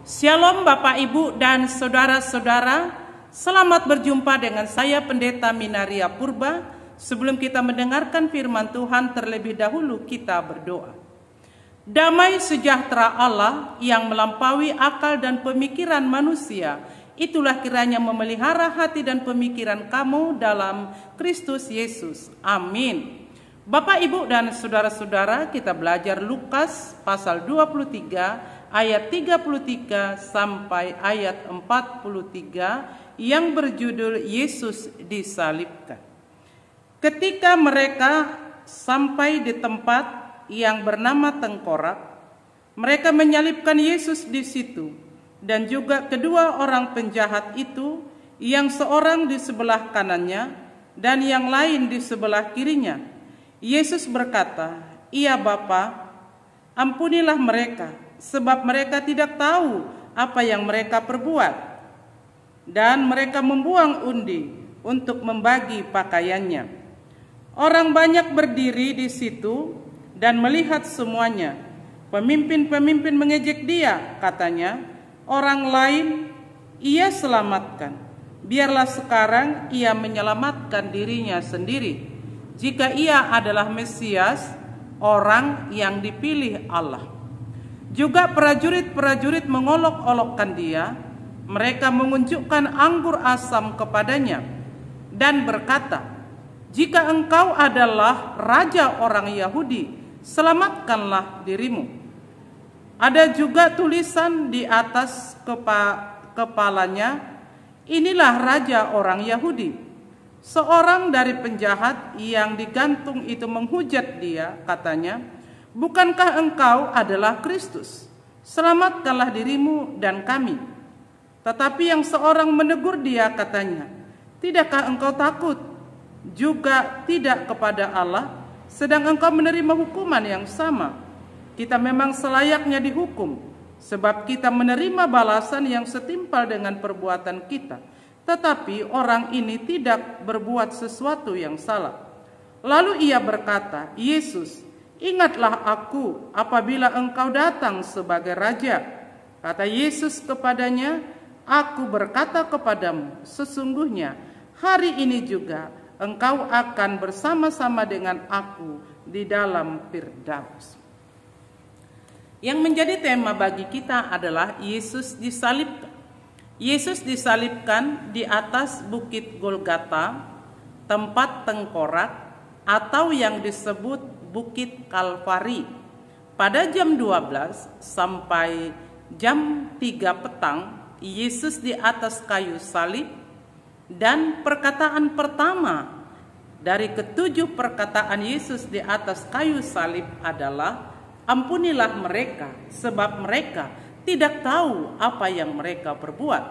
Shalom Bapak Ibu dan Saudara-saudara, selamat berjumpa dengan saya Pendeta Minaria Purba. Sebelum kita mendengarkan firman Tuhan, terlebih dahulu kita berdoa. Damai sejahtera Allah yang melampaui akal dan pemikiran manusia, itulah kiranya memelihara hati dan pemikiran kamu dalam Kristus Yesus. Amin. Bapak Ibu dan Saudara-saudara, kita belajar Lukas pasal 23 ayat 33 sampai ayat 43 yang berjudul Yesus disalibkan. Ketika mereka sampai di tempat yang bernama Tengkorak, mereka menyalibkan Yesus di situ, dan juga kedua orang penjahat itu, yang seorang di sebelah kanannya dan yang lain di sebelah kirinya. Yesus berkata, "Iya Bapa, ampunilah mereka, sebab mereka tidak tahu apa yang mereka perbuat." Dan mereka membuang undi untuk membagi pakaiannya. Orang banyak berdiri di situ dan melihat semuanya. Pemimpin-pemimpin mengejek dia, katanya, "Orang lain ia selamatkan. Biarlah sekarang ia menyelamatkan dirinya sendiri, jika ia adalah Mesias, orang yang dipilih Allah." Juga prajurit-prajurit mengolok-olokkan dia. Mereka mengunjukkan anggur asam kepadanya dan berkata, "Jika engkau adalah raja orang Yahudi, selamatkanlah dirimu." Ada juga tulisan di atas kepalanya, "Inilah raja orang Yahudi." Seorang dari penjahat yang digantung itu menghujat dia, katanya, "Bukankah engkau adalah Kristus? Selamatkanlah dirimu dan kami." Tetapi yang seorang menegur dia, katanya, "Tidakkah engkau takut juga tidak kepada Allah, sedang engkau menerima hukuman yang sama? Kita memang selayaknya dihukum, sebab kita menerima balasan yang setimpal dengan perbuatan kita. Tetapi orang ini tidak berbuat sesuatu yang salah." Lalu ia berkata, "Yesus, ingatlah aku apabila engkau datang sebagai raja." Kata Yesus kepadanya, "Aku berkata kepadamu, sesungguhnya hari ini juga engkau akan bersama-sama dengan aku di dalam Firdaus." Yang menjadi tema bagi kita adalah Yesus disalibkan. Yesus disalibkan di atas Bukit Golgata, tempat Tengkorak, atau yang disebut Bukit Kalvari. Pada jam 12 sampai jam 3 petang, Yesus di atas kayu salib, dan perkataan pertama dari ketujuh perkataan Yesus di atas kayu salib adalah, "Ampunilah mereka, sebab mereka tidak tahu apa yang mereka perbuat."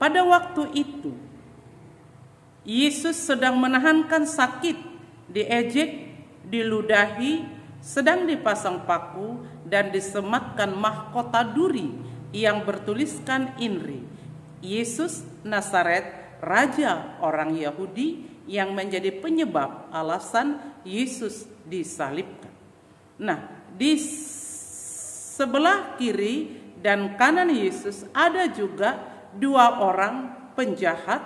Pada waktu itu, Yesus sedang menahankan sakit, diejek, diludahi, sedang dipasang paku, dan disematkan mahkota duri yang bertuliskan INRI, Yesus Nazaret, Raja orang Yahudi, yang menjadi penyebab alasan Yesus disalibkan. Nah, di sebelah kiri dan kanan Yesus ada juga dua orang penjahat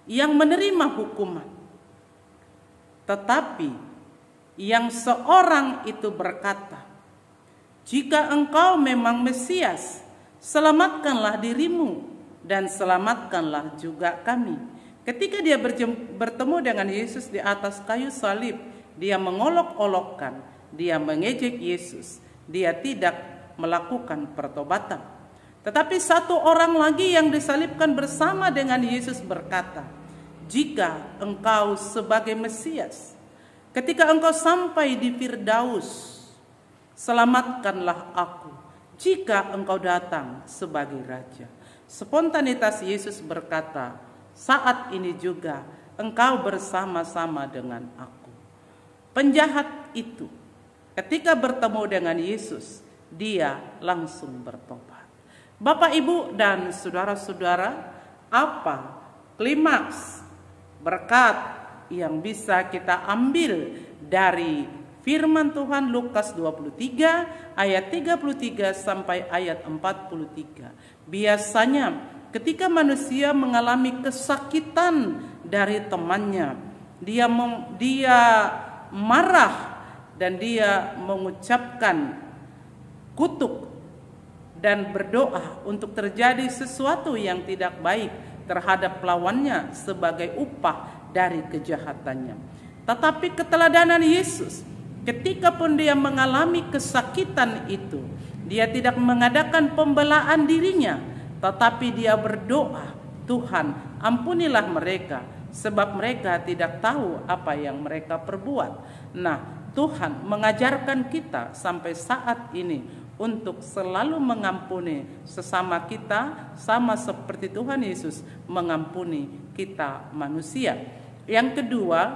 yang menerima hukuman. Tetapi yang seorang itu berkata, "Jika engkau memang Mesias, selamatkanlah dirimu dan selamatkanlah juga kami." Ketika dia bertemu dengan Yesus di atas kayu salib, dia mengolok-olokkan, dia mengejek Yesus, dia tidak melakukan pertobatan. Tetapi satu orang lagi yang disalibkan bersama dengan Yesus berkata, "Jika engkau sebagai Mesias, ketika engkau sampai di Firdaus, selamatkanlah aku jika engkau datang sebagai raja." Spontanitas Yesus berkata, "Saat ini juga engkau bersama-sama dengan aku." Penjahat itu ketika bertemu dengan Yesus, dia langsung bertobat. Bapak, Ibu, dan saudara-saudara, apa klimaks berkat yang bisa kita ambil dari Firman Tuhan Lukas 23 ayat 33 sampai ayat 43. Biasanya ketika manusia mengalami kesakitan dari temannya, dia marah dan dia mengucapkan kutuk dan berdoa untuk terjadi sesuatu yang tidak baik terhadap lawannya sebagai upah dari kejahatannya. Tetapi keteladanan Yesus, ketika pun dia mengalami kesakitan itu, dia tidak mengadakan pembelaan dirinya, tetapi dia berdoa, Tuhan ampunilah mereka, sebab mereka tidak tahu apa yang mereka perbuat. Nah, Tuhan mengajarkan kita sampai saat ini untuk selalu mengampuni sesama kita, sama seperti Tuhan Yesus mengampuni kita manusia. Yang kedua,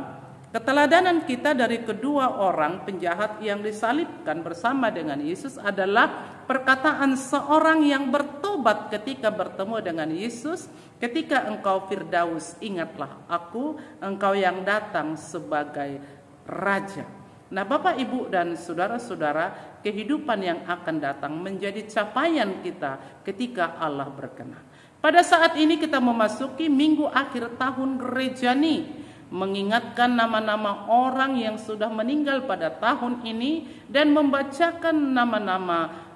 keteladanan kita dari kedua orang penjahat yang disalibkan bersama dengan Yesus adalah perkataan seorang yang bertobat ketika bertemu dengan Yesus. Ketika engkau Firdaus, ingatlah aku, engkau yang datang sebagai Raja. Nah, Bapak, Ibu, dan saudara-saudara, kehidupan yang akan datang menjadi capaian kita ketika Allah berkenan. Pada saat ini kita memasuki minggu akhir tahun gerejani, mengingatkan nama-nama orang yang sudah meninggal pada tahun ini dan membacakan nama-nama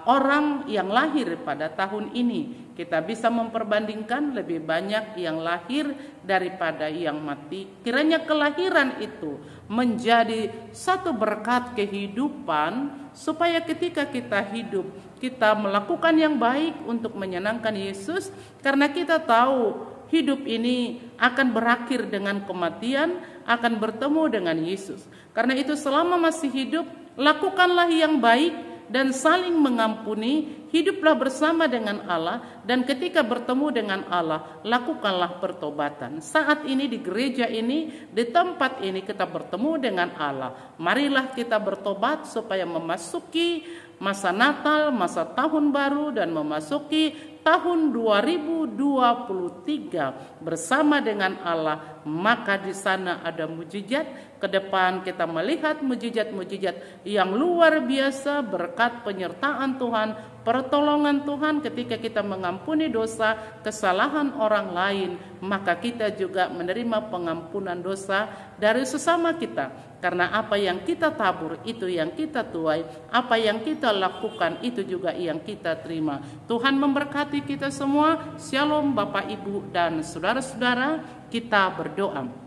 orang yang lahir pada tahun ini. Kita bisa memperbandingkan lebih banyak yang lahir daripada yang mati. Kiranya kelahiran itu menjadi satu berkat kehidupan, supaya ketika kita hidup, kita melakukan yang baik untuk menyenangkan Yesus, karena kita tahu hidup ini akan berakhir dengan kematian, akan bertemu dengan Yesus. Karena itu selama masih hidup, lakukanlah yang baik dan saling mengampuni, hiduplah bersama dengan Allah, dan ketika bertemu dengan Allah, lakukanlah pertobatan. Saat ini di gereja ini, di tempat ini kita bertemu dengan Allah. Marilah kita bertobat supaya memasuki masa Natal, masa tahun baru, dan memasuki tahun 2023 bersama dengan Allah. Maka di sana ada mujizat. Ke depan kita melihat mujizat-mujizat yang luar biasa berkat penyertaan Tuhan, pertolongan Tuhan ketika kita mengampuni dosa, kesalahan orang lain. Maka kita juga menerima pengampunan dosa dari sesama kita. Karena apa yang kita tabur itu yang kita tuai, apa yang kita lakukan itu juga yang kita terima. Tuhan memberkati kita semua. Shalom Bapak, Ibu, dan saudara-saudara, kita berdoa.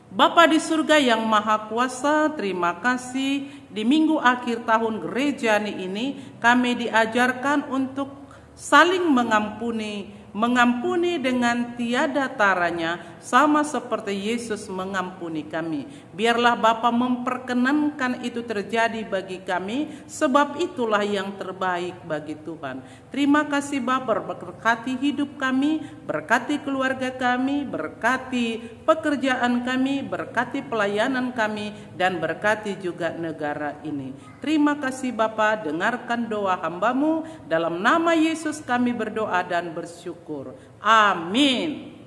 Bapa di surga yang maha kuasa, terima kasih di minggu akhir tahun gerejani ini kami diajarkan untuk saling mengampuni dengan tiada taranya, sama seperti Yesus mengampuni kami. Biarlah Bapa memperkenankan itu terjadi bagi kami, sebab itulah yang terbaik bagi Tuhan. Terima kasih Bapa, berkati hidup kami, berkati keluarga kami, berkati pekerjaan kami, berkati pelayanan kami, dan berkati juga negara ini. Terima kasih Bapa, dengarkan doa hamba-Mu, dalam nama Yesus kami berdoa dan bersyukur. Amin.